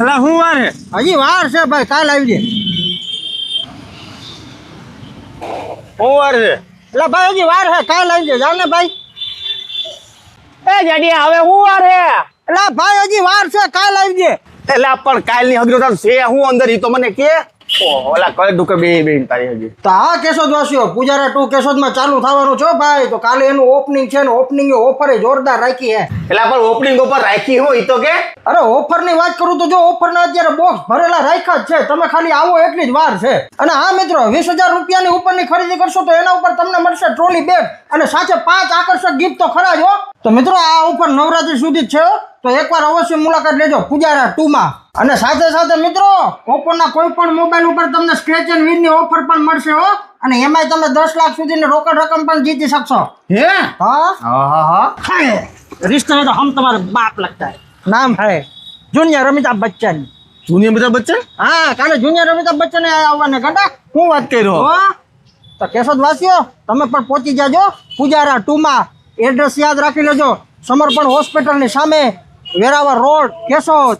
એટલે શું વાર હે? હજી વાર છે ભાઈ, કાલ આવી જાય. શું વાર છે? એટલે ભાઈ હજી વાર છે, કાલ આવી જાય. જાવ ને ભાઈ. એ જડિયા હવે શું વાર હે? એટલે ભાઈ હજી વાર છે, કાલ આવી જાય. એટલે પણ કાલની હગરો છે હું અંદર ઈ તો મને કે. ઓલા કરે દુકે બે તારી હજી. તો હા કેશોદ વાસીઓ, પૂજારા 2 કેશોદમાં ચાલુ થવાનું છો ભાઈ. તો કાલે એનું ઓપનિંગ છે ને ઓપનિંગ ઓફર જોરદાર રાખી હે. એટલે પણ ઓપનિંગ ઉપર રાખી હોય ઈ તો કે. અરે ઓફર ની વાત કરું તો જો ઓફર ના અત્યારે બોક્સ ભરેલા રાખ્યા જ છે. તમે ખાલી આવો એટલી જ વાર છે. અને હા મિત્રો, 20,000 રૂપિયાની ઉપરની ખરીદી કરશો તો એના ઉપર તમને મળશે ટ્રોલી બેગ અને સાથે 5 આકર્ષક ગિફ્ટ તો ખરા જ હો. તો મિત્રો આ ઓફર નવરાત્રી સુધી જ છે. તો એકવાર અવશ્ય મુલાકાત લેજો પૂજારા 2 માં. અને સાથે સાથે મિત્રો, ઓપ્પોના કોઈ પણ મોબાઈલ ઉપર તમને સ્ક્રેચ એન્ડ વિન ની ઓફર પણ મળશે હો. અને એમાંય તમે 10 લાખ સુધીની રોકડ રકમ પણ જીતી શકશો. હે? હા. रिश्ते में तो हम तुम्हारे बाप लगता है. नाम है जूनियर अमिताभ बच्चन. જૂનિયર અમિતાભ બચ્ચન? हाँ, काले जूनियर अमिताभ बच्चन આવવાને ગડા. શું વાત કર્યો? તો કેશોદ વાસીઓ તમે પણ પહોંચી જાજો પૂજારા 2 માં. એડ્રેસ યાદ રાખી લેજો. સમર્પણ હોસ્પિટલની સામે, વેરાવળ રોડ, કેશોદ.